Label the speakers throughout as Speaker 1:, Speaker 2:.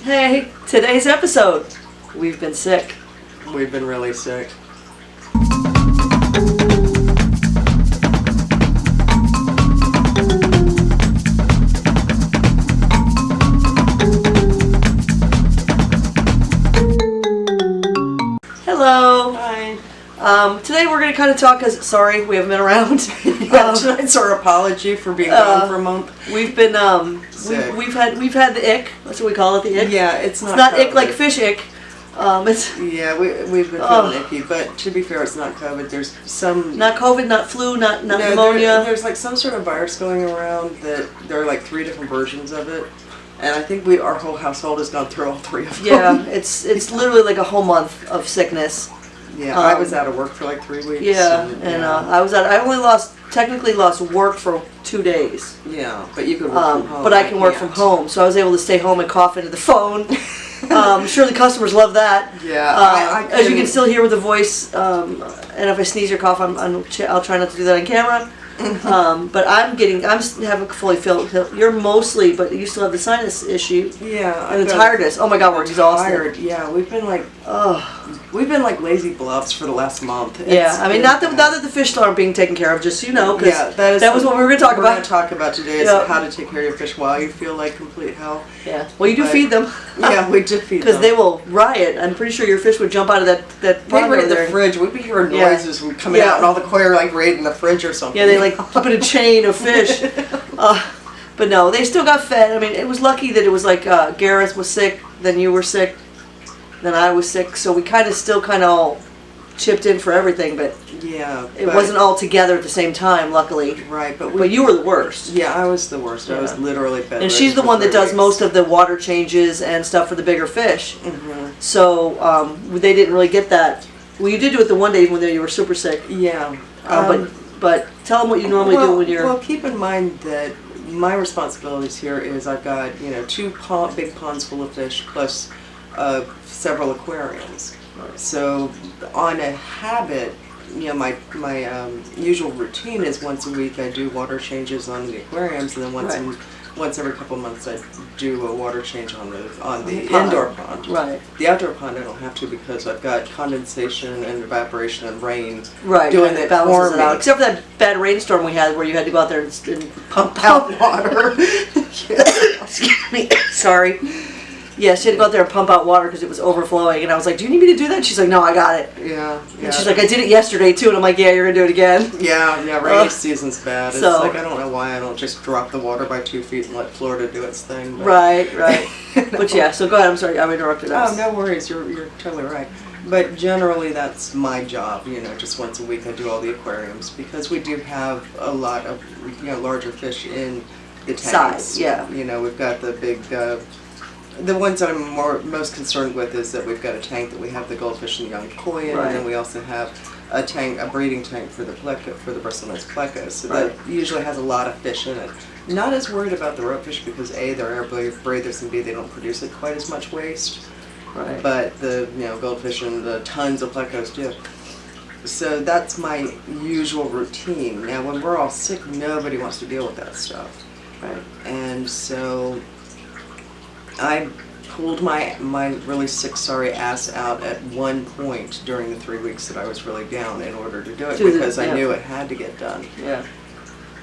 Speaker 1: Hey, today's episode, we've been sick.
Speaker 2: We've been really sick.
Speaker 1: Hello.
Speaker 2: Hi.
Speaker 1: Today we're going to kind of talk, sorry, we haven't been around.
Speaker 2: Tonight's our apology for being gone for a month.
Speaker 1: We've been,
Speaker 2: Sick.
Speaker 1: we've had the ick. That's what we call it, the ick.
Speaker 2: Yeah, it's not
Speaker 1: ick
Speaker 2: COVID.
Speaker 1: like fish ick. It's
Speaker 2: Yeah, we've been feeling icky, but to be fair, it's not COVID. There's some...
Speaker 1: not COVID, not flu, not
Speaker 2: No,
Speaker 1: pneumonia.
Speaker 2: there's like some sort of virus going around that there are like 3 different versions of it. And I think our whole household has gone through all 3 of them.
Speaker 1: Yeah, it's literally like a whole month of sickness.
Speaker 2: Yeah, I was out of work for like 3 weeks.
Speaker 1: Yeah, and I only technically lost work for 2 days.
Speaker 2: Yeah, but you could work from home.
Speaker 1: But I can work from home, so I was able to stay home and cough into the phone. I'm sure the customers love that.
Speaker 2: Yeah,
Speaker 1: as you can still hear with the voice, and if I sneeze or cough, I'll try not to do that on camera. But I'm having fully filled. You're mostly, but you still have the sinus issue.
Speaker 2: Yeah,
Speaker 1: and the tiredness. Oh my God, we're exhausted.
Speaker 2: Tired. Yeah, we've been like lazy bluffs for the last month.
Speaker 1: Yeah, I mean, not that the fish aren't being taken care of, just so you know, because that was what we were going to talk about.
Speaker 2: We're going to talk about today is how to take care of your fish while you feel like complete hell.
Speaker 1: Yeah, well, you do feed them.
Speaker 2: Yeah, we did feed them.
Speaker 1: Because they will riot. I'm pretty sure your fish would jump out of that pond
Speaker 2: over
Speaker 1: over there.
Speaker 2: The fridge. We'd be hearing noises coming out, and all the koi are like raiding the fridge or something.
Speaker 1: Yeah, they like put a chain of fish. But no, they still got fed. I mean, it was lucky that it was like Gareth was sick, then you were sick, then I was sick, so we still all chipped in for everything, but it wasn't all together at the same time, luckily.
Speaker 2: Right,
Speaker 1: but you were the worst.
Speaker 2: Yeah, I was the worst. Yeah. I was literally bedridden.
Speaker 1: And she's the one that does most of the water changes and stuff for the bigger fish.
Speaker 2: Mm-hmm.
Speaker 1: So they didn't really get that. Well, you did do it the one day even though you were super sick.
Speaker 2: Yeah.
Speaker 1: But tell them what you normally do when you're...
Speaker 2: Well, keep in mind that my responsibilities here is I've got, 2 big ponds full of fish plus several aquariums.
Speaker 1: Right.
Speaker 2: So on a habit, my usual routine is once a week I do water changes on the aquariums, and then once every couple of months I do a water change on the indoor pond.
Speaker 1: Right.
Speaker 2: The outdoor pond I don't have to because I've got condensation and evaporation and rain
Speaker 1: doing
Speaker 2: it
Speaker 1: balances
Speaker 2: for
Speaker 1: it
Speaker 2: me.
Speaker 1: out. Except for that bad rainstorm we had where you had to go out there and
Speaker 2: pump out water.
Speaker 1: Excuse me. Sorry. Yeah, she had to go out there and pump out water because it was overflowing, and I was like, "Do you need me to do that?" She's like, "No, I got it."
Speaker 2: Yeah.
Speaker 1: And she's like, "I did it yesterday too," and I'm like, "Yeah, you're gonna do it again."
Speaker 2: Yeah. Rainy season's bad. It's
Speaker 1: so,
Speaker 2: like I don't know why I don't just drop the water by 2 feet and let Florida do its thing. But.
Speaker 1: Right. But yeah, so go ahead. I'm sorry, I interrupted us.
Speaker 2: Oh, no worries. You're totally right. But generally, that's my job. Just once a week I do all the aquariums because we do have a lot of larger fish in the tanks.
Speaker 1: Size, yeah.
Speaker 2: We've got the big. The ones that I'm most concerned with is that we've got a tank that we have the goldfish and young koi in, and then we also have a breeding tank for the bristlenose plecos. So that usually has a lot of fish in it. Not as worried about the ropefish because A, they're air breathers, and B, they don't produce quite as much waste.
Speaker 1: Right.
Speaker 2: But the goldfish and the tons of plecos do. So that's my usual routine. Now when we're all sick, nobody wants to deal with that stuff.
Speaker 1: Right.
Speaker 2: And so I pulled my really sick, sorry ass out at one point during the 3 weeks that I was really down in order to do it because I knew it had to get done.
Speaker 1: Yeah.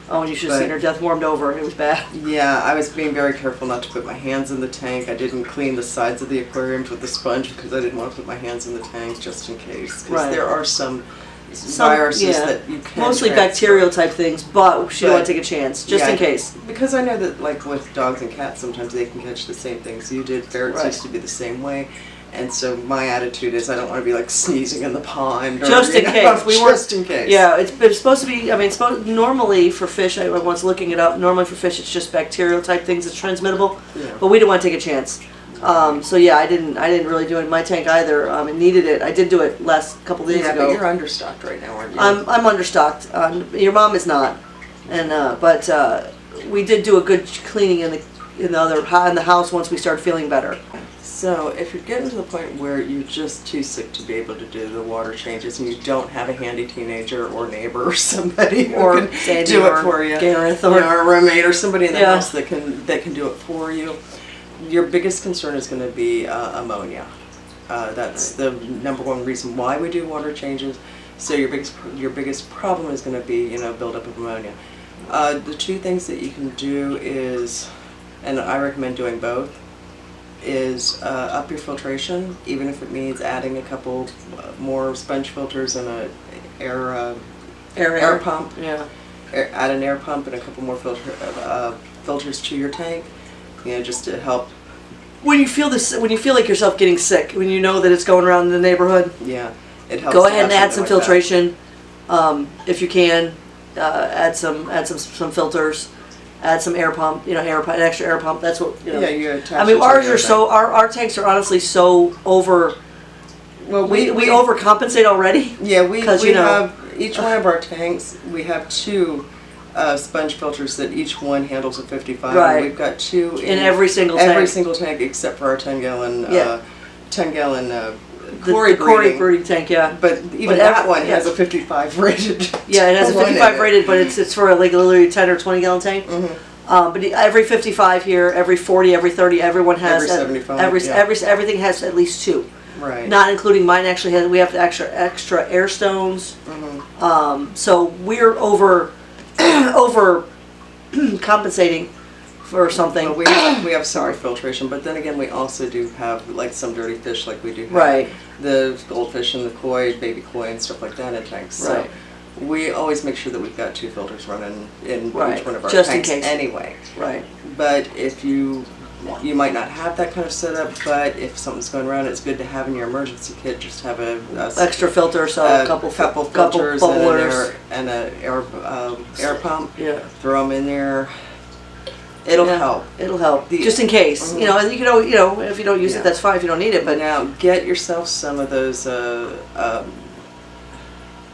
Speaker 1: Oh, and you should have seen her death warmed over. It was bad.
Speaker 2: Yeah, I was being very careful not to put my hands in the tank. I didn't clean the sides of the aquariums with the sponge because I didn't want to put my hands in the tanks just in case. Because there are some viruses that you can
Speaker 1: mostly bacterial type things, but she don't want to take a chance just in case.
Speaker 2: Because I know that like with dogs and cats sometimes they can catch the same things you did. Ferrets used to be the same way, and so my attitude is I don't want to be like sneezing in the pond or,
Speaker 1: just in case.
Speaker 2: Just in case.
Speaker 1: Yeah, it's supposed to be. I mean, normally for fish, I was looking it up. Normally for fish, it's just bacterial type things that's transmittable. Yeah. But we didn't want to take a chance. So yeah, I didn't really do it in my tank either. It needed it. I did do it last couple days ago.
Speaker 2: But you're understocked right now, aren't you?
Speaker 1: I'm understocked. Your mom is not, and but we did do a good cleaning in the house once we started feeling better.
Speaker 2: So if you're getting to the point where you're just too sick to be able to do the water changes and you don't have a handy teenager or neighbor or somebody who can
Speaker 1: Sandy
Speaker 2: do it for you,
Speaker 1: Gareth
Speaker 2: or a roommate or somebody in the house that can do it for you, your biggest concern is going to be ammonia. That's the number one reason why we do water changes. So your biggest problem is going to be, buildup of ammonia. The two things that you can do is, and I recommend doing both, is up your filtration, even if it means adding a couple more sponge filters and a air pump.
Speaker 1: Yeah.
Speaker 2: Add an air pump and a couple more filters to your tank, just to help.
Speaker 1: When you feel like yourself getting sick, when you know that it's going around in the neighborhood,
Speaker 2: yeah, it helps.
Speaker 1: Go ahead and add some
Speaker 2: like
Speaker 1: filtration, if you can. Add some filters. Add some air pump. An extra air pump. That's what.
Speaker 2: Yeah, you attach.
Speaker 1: I mean, ours are so our tanks are honestly so over.
Speaker 2: Well,
Speaker 1: we overcompensate already.
Speaker 2: Yeah, we have each one of our tanks. We have two sponge filters that each one handles a 55.
Speaker 1: Right.
Speaker 2: And we've got two
Speaker 1: in every single tank.
Speaker 2: Every single tank except for our 10-gallon.
Speaker 1: Yeah.
Speaker 2: 10-gallon.
Speaker 1: The Cory breeding tank, yeah.
Speaker 2: But even that one has a 55 rated.
Speaker 1: Yeah, it has a 55 rated, but it's for like literally 10 or 20 gallon tank.
Speaker 2: Mm-hmm.
Speaker 1: But every 55 here, every 40, every 30, everyone has
Speaker 2: every 75.
Speaker 1: Everything has at least two.
Speaker 2: Right.
Speaker 1: Not including mine. Actually, we have extra air stones.
Speaker 2: Mm-hmm.
Speaker 1: So we're over compensating for something.
Speaker 2: Well, we have some filtration, but then again, we also do have like some dirty fish, like we do have
Speaker 1: Right.
Speaker 2: the goldfish and the koi, baby koi, and stuff like that in tanks. So
Speaker 1: Right.
Speaker 2: we always make sure that we've got two filters running in
Speaker 1: Right.
Speaker 2: each one of our
Speaker 1: Just in
Speaker 2: tanks
Speaker 1: case.
Speaker 2: anyway.
Speaker 1: Right.
Speaker 2: But if you might not have that kind of setup, but if something's going around, it's good to have in your emergency kit. Just have a
Speaker 1: Extra filter, so a couple
Speaker 2: filters
Speaker 1: bubblers
Speaker 2: and an air pump.
Speaker 1: Yeah.
Speaker 2: Throw them in there. It'll help.
Speaker 1: It'll help. Just in case, and you can always, if you don't use it, that's fine. If you don't need it, but
Speaker 2: now get yourself some of those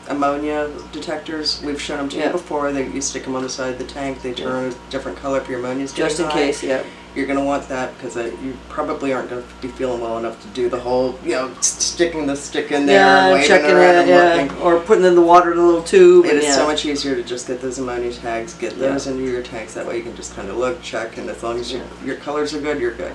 Speaker 2: ammonia detectors. We've shown them to you before. You stick them on the side of the tank. They turn a different color if your ammonia's
Speaker 1: just in case. Yeah.
Speaker 2: You're going to want that because you probably aren't going to be feeling well enough to do the whole, sticking the stick in there and waving
Speaker 1: checking
Speaker 2: around
Speaker 1: it,
Speaker 2: and looking.
Speaker 1: or putting it in the water in a little tube.
Speaker 2: It is so much easier to just get those ammonia tags, get those into your tanks. That way you can just kind of look, check, and as long as your colors are good, you're good.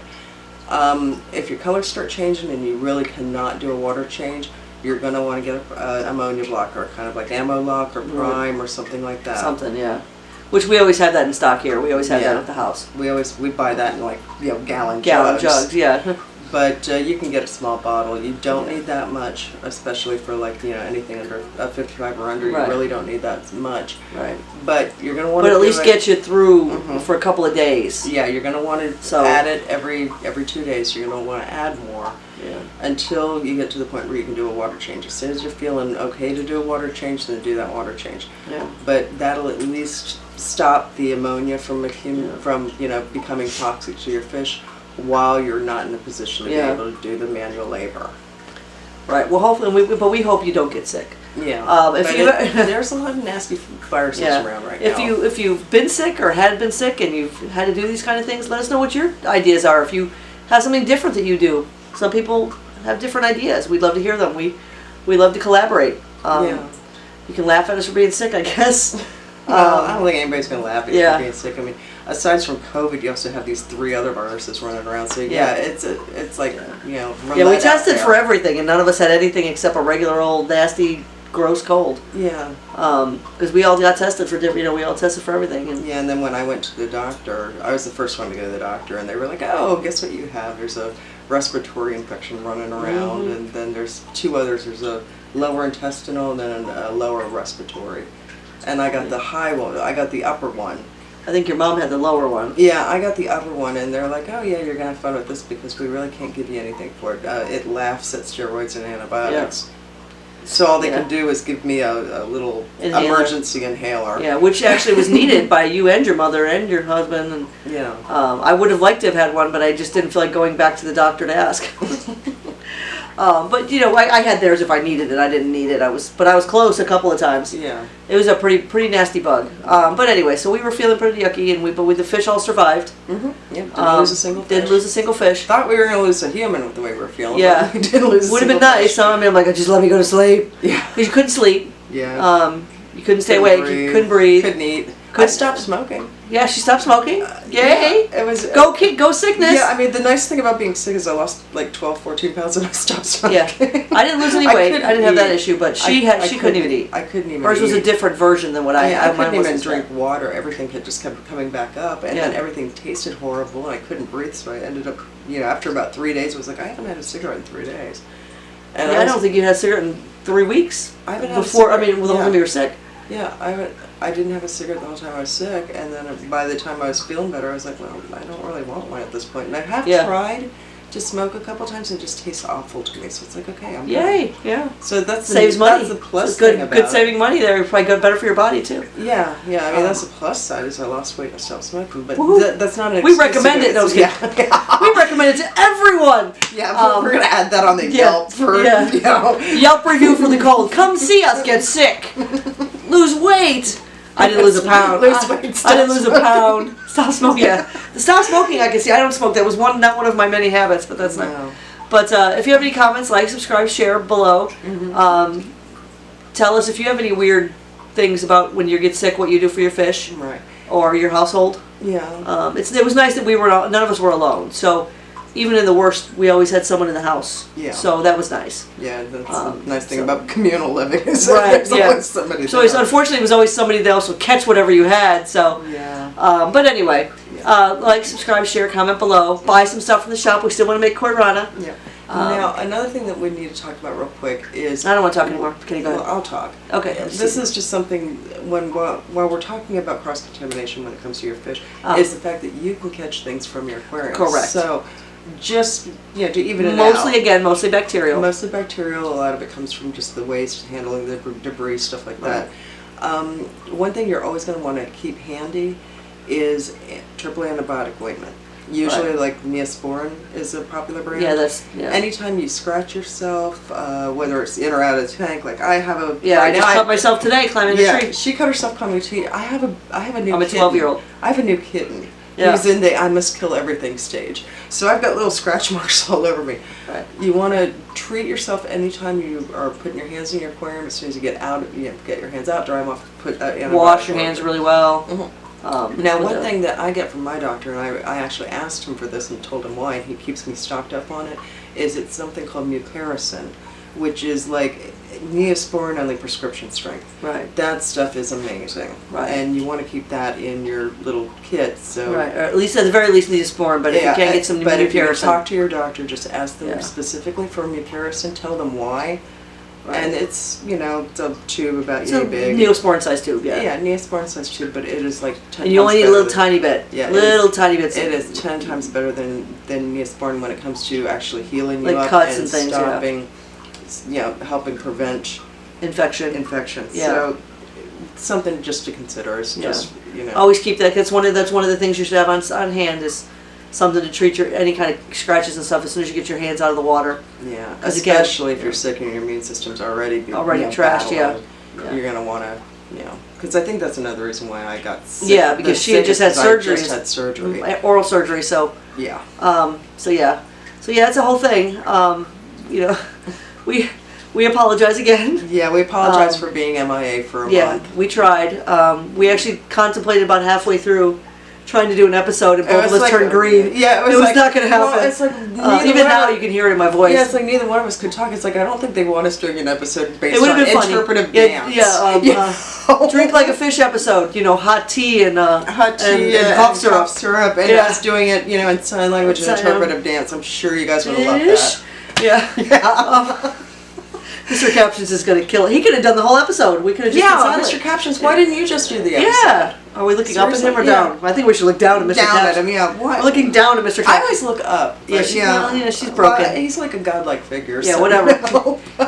Speaker 2: If your colors start changing and you really cannot do a water change, you're going to want to get an ammonia blocker, kind of like Ammo Lock or Prime or something like that.
Speaker 1: Something, yeah. Which we always have that in stock here. We always have that at the house.
Speaker 2: We buy that in like gallon
Speaker 1: jugs, yeah.
Speaker 2: But you can get a small bottle. You don't need that much, especially for like anything under 55 or under. You really don't need that much.
Speaker 1: Right.
Speaker 2: But you're gonna want
Speaker 1: to at least get you through for a couple of days.
Speaker 2: Yeah, you're gonna want to add it every 2 days. You're gonna want to add more.
Speaker 1: Yeah.
Speaker 2: Until you get to the point where you can do a water change. As soon as you're feeling okay to do a water change, then do that water change.
Speaker 1: Yeah.
Speaker 2: But that'll at least stop the ammonia from becoming toxic to your fish while you're not in a position to be able to do the manual labor.
Speaker 1: Right. Well, hopefully, we hope you don't get sick.
Speaker 2: Yeah. There's a lot of nasty viruses around right now.
Speaker 1: If you've been sick or had been sick and you've had to do these kind of things, let us know what your ideas are. If you have something different that you do. Some people have different ideas. We'd love to hear them. We love to collaborate. You can laugh at us for being sick, I guess.
Speaker 2: Well, I don't think anybody's going to laugh at you for being sick. I mean, aside from COVID, you also have these 3 other viruses running around. So it's like
Speaker 1: we tested for everything, and none of us had anything except a regular old nasty, gross cold.
Speaker 2: Yeah.
Speaker 1: Because we all got tested for different. We all tested for everything.
Speaker 2: And then when I went to the doctor, I was the first one to go to the doctor, and they were like, "Oh, guess what you have? There's a respiratory infection running around, and then there's 2 others. There's a lower intestinal and then a lower respiratory." And I got the high one. I got the upper one.
Speaker 1: I think your mom had the lower one.
Speaker 2: Yeah, I got the upper one, and they're like, "Oh yeah, you're gonna have fun with this because we really can't give you anything for it. It laughs at steroids and antibiotics." Yeah. So all they could do is give me a little emergency inhaler.
Speaker 1: Yeah, which actually was needed by you and your mother and your husband. And
Speaker 2: yeah,
Speaker 1: I would have liked to have had one, but I just didn't feel like going back to the doctor to ask. But I had theirs if I needed it. I didn't need it. I was close a couple of times.
Speaker 2: Yeah,
Speaker 1: it was a pretty nasty bug. But anyway, so we were feeling pretty yucky, and the fish all survived.
Speaker 2: Mm-hmm. Yeah, didn't lose a single fish.
Speaker 1: Didn't lose a single fish.
Speaker 2: Thought we were gonna lose a human with the way we were feeling.
Speaker 1: Yeah,
Speaker 2: but we didn't lose.
Speaker 1: Would have been nice. I mean, I'm like, just let me go to sleep.
Speaker 2: Yeah,
Speaker 1: because you couldn't sleep.
Speaker 2: Yeah.
Speaker 1: You couldn't stay awake. You couldn't breathe.
Speaker 2: Couldn't eat. I stopped smoking.
Speaker 1: Yeah, she stopped smoking. Yay!
Speaker 2: Yeah, it was
Speaker 1: Go sickness.
Speaker 2: Yeah, I mean, the nice thing about being sick is I lost like 12, 14 pounds and I stopped smoking.
Speaker 1: Yeah, I didn't lose any weight. I didn't have that issue, but she couldn't even eat.
Speaker 2: I couldn't even.
Speaker 1: Hers was a different version than what I
Speaker 2: couldn't even
Speaker 1: was
Speaker 2: drink water. Everything just kept coming back up, and
Speaker 1: Yeah.
Speaker 2: then everything tasted horrible, and I couldn't breathe. So I ended up, after about 3 days, I was like, I haven't had a cigarette in 3 days. And
Speaker 1: I don't think you had a cigarette in 3 weeks.
Speaker 2: I haven't had
Speaker 1: before.
Speaker 2: a cigarette.
Speaker 1: I mean, the whole time you were sick.
Speaker 2: Yeah, I didn't have a cigarette the whole time I was sick, and then by the time I was feeling better, I was like, well, I don't really want one at this point. And I have tried to smoke a couple times, and it just tastes awful to me. So it's like, okay, I'm
Speaker 1: Yay!
Speaker 2: good.
Speaker 1: Yeah.
Speaker 2: So
Speaker 1: saves money.
Speaker 2: That's the plus
Speaker 1: good,
Speaker 2: thing about
Speaker 1: good saving money there. Probably good, better for your body too.
Speaker 2: Yeah. I mean, that's the plus side is I lost weight and I stopped smoking, but that's not an
Speaker 1: We
Speaker 2: excuse
Speaker 1: recommend it. No, we recommend it to everyone.
Speaker 2: Yeah, we're gonna add that on the Yelp for
Speaker 1: Yelp review for the cold. Come see us get sick, lose weight. I didn't lose a pound. I didn't lose a pound. Stop smoking. Yeah, the stop smoking I can see. I don't smoke. That was not one of my many habits, but that's not. But if you have any comments, like, subscribe, share below. Tell us if you have any weird things about when you get sick, what you do for your fish,
Speaker 2: right,
Speaker 1: or your household.
Speaker 2: Yeah.
Speaker 1: It was nice that none of us were alone. So even in the worst, we always had someone in the house.
Speaker 2: Yeah.
Speaker 1: So that was nice.
Speaker 2: Yeah, that's the nice thing about communal living is
Speaker 1: right,
Speaker 2: there's always somebody
Speaker 1: there. So unfortunately, it was always somebody else would catch whatever you had. So.
Speaker 2: Yeah.
Speaker 1: But anyway, like, subscribe, share, comment below. Buy some stuff from the shop. We still want to make koi rana.
Speaker 2: Yeah. Now, another thing that we need to talk about real quick is...
Speaker 1: I don't want to talk anymore. Can you go ahead?
Speaker 2: Well, I'll talk.
Speaker 1: Okay.
Speaker 2: This is just something, while we're talking about cross-contamination when it comes to your fish, is the fact that you can catch things from your aquarium.
Speaker 1: Correct.
Speaker 2: So, just, to even it out.
Speaker 1: Mostly bacterial.
Speaker 2: Mostly bacterial. A lot of it comes from just the waste, handling the debris, stuff like that. One thing you're always going to want to keep handy is triple antibiotic ointment. Usually, like Neosporin is a popular brand.
Speaker 1: Yeah,
Speaker 2: Anytime you scratch yourself, whether it's in or out of the tank, like I have a.
Speaker 1: Yeah, I just cut myself today climbing a tree.
Speaker 2: She cut herself climbing a tree. I have a new.
Speaker 1: I'm a 12-year-old.
Speaker 2: I have a new kitten.
Speaker 1: Yeah.
Speaker 2: Who's in the I must kill everything stage. So I've got little scratch marks all over me.
Speaker 1: Right.
Speaker 2: You want to treat yourself anytime you are putting your hands in your aquarium. As soon as you get out, get your hands out, dry them off, put that.
Speaker 1: Wash your hands really well.
Speaker 2: Now, one thing that I get from my doctor, and I actually asked him for this and told him why, and he keeps me stocked up on it, is it's something called mucuricin, which is like Neosporin only prescription strength.
Speaker 1: Right.
Speaker 2: That stuff is amazing.
Speaker 1: Right.
Speaker 2: And you want to keep that in your little kit. So.
Speaker 1: Right. Or at least at the very least Neosporin, but if you can't get some
Speaker 2: But if you
Speaker 1: mucuricin.
Speaker 2: talk to your doctor, just ask them specifically for mucuricin, tell them why. Right. And it's, it's a tube about yay big.
Speaker 1: Neosporin size tube,
Speaker 2: Yeah, Neosporin size tube, but it is like 10
Speaker 1: and you only need a little tiny bit.
Speaker 2: Yeah.
Speaker 1: Tiny bits.
Speaker 2: It is 10 times better than Neosporin when it comes to actually healing you
Speaker 1: like
Speaker 2: up
Speaker 1: cuts
Speaker 2: and
Speaker 1: things,
Speaker 2: stopping, helping prevent infections.
Speaker 1: Yeah.
Speaker 2: So something just to consider is just,
Speaker 1: Always keep that. That's one of the things you should have on hand is something to treat any kind of scratches and stuff as soon as you get your hands out of the water.
Speaker 2: Yeah, especially if you're sick and your immune system's already
Speaker 1: trashed.
Speaker 2: Battling, you're gonna want to, because I think that's another reason why I got sick.
Speaker 1: Yeah, because she had just had surgery. Oral surgery. So
Speaker 2: yeah.
Speaker 1: So it's a whole thing. We apologize again.
Speaker 2: Yeah, we apologize for being MIA for a month.
Speaker 1: Yeah, we tried. We actually contemplated about halfway through trying to do an episode and both of us turned green.
Speaker 2: Yeah,
Speaker 1: it was not going to happen.
Speaker 2: Well, it's like
Speaker 1: even now you can hear it in my voice.
Speaker 2: Yeah, it's like neither one of us could talk. It's like I don't think they want us doing an episode based on interpretive dance.
Speaker 1: Drink like a fish episode. Hot tea and cough syrup.
Speaker 2: And us doing it, in sign language and interpretive dance. I'm sure you guys would have loved that.
Speaker 1: Yeah. Mr. Captions is going to kill it. He could have done the whole episode. We could have just
Speaker 2: Mr. Captions, why didn't you just do the episode?
Speaker 1: Yeah. Are we looking up at him or down? I think we should look down at Mr. Captions.
Speaker 2: Down at him, yeah. What?
Speaker 1: We're looking down at Mr. Captions.
Speaker 2: I always look up.
Speaker 1: Yeah, she's broken.
Speaker 2: Well, he's like a godlike figure.
Speaker 1: Yeah, whatever.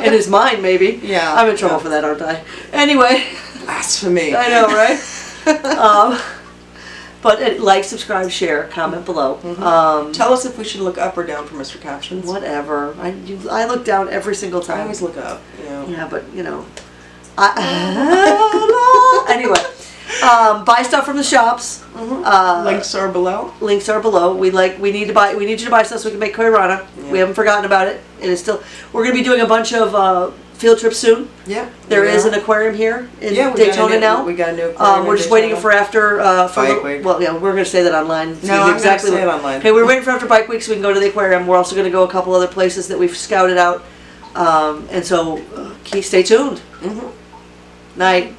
Speaker 1: In his mind, maybe.
Speaker 2: Yeah.
Speaker 1: I'm in trouble for that, aren't I? Anyway.
Speaker 2: Blasphemy.
Speaker 1: I know, right? But like, subscribe, share, comment below.
Speaker 2: Tell us if we should look up or down for Mr. Captions.
Speaker 1: Whatever. I look down every single time.
Speaker 2: I always look up.
Speaker 1: Yeah, but anyway. Buy stuff from the shops.
Speaker 2: Links are below.
Speaker 1: Links are below. We need you to buy stuff so we can make Koirana.
Speaker 2: Yeah.
Speaker 1: We haven't forgotten about it. It is still. We're going to be doing a bunch of field trips soon.
Speaker 2: Yeah.
Speaker 1: There is an aquarium here in
Speaker 2: Yeah,
Speaker 1: Daytona now.
Speaker 2: We got a new aquarium.
Speaker 1: We're just waiting for after
Speaker 2: Bike week.
Speaker 1: well, yeah, we're going to say that online.
Speaker 2: No, I'm exactly going to say it online.
Speaker 1: Okay, we're waiting for after bike week so we can go to the aquarium. We're also going to go a couple other places that we've scouted out, and so stay tuned.
Speaker 2: Mm-hmm.
Speaker 1: Night.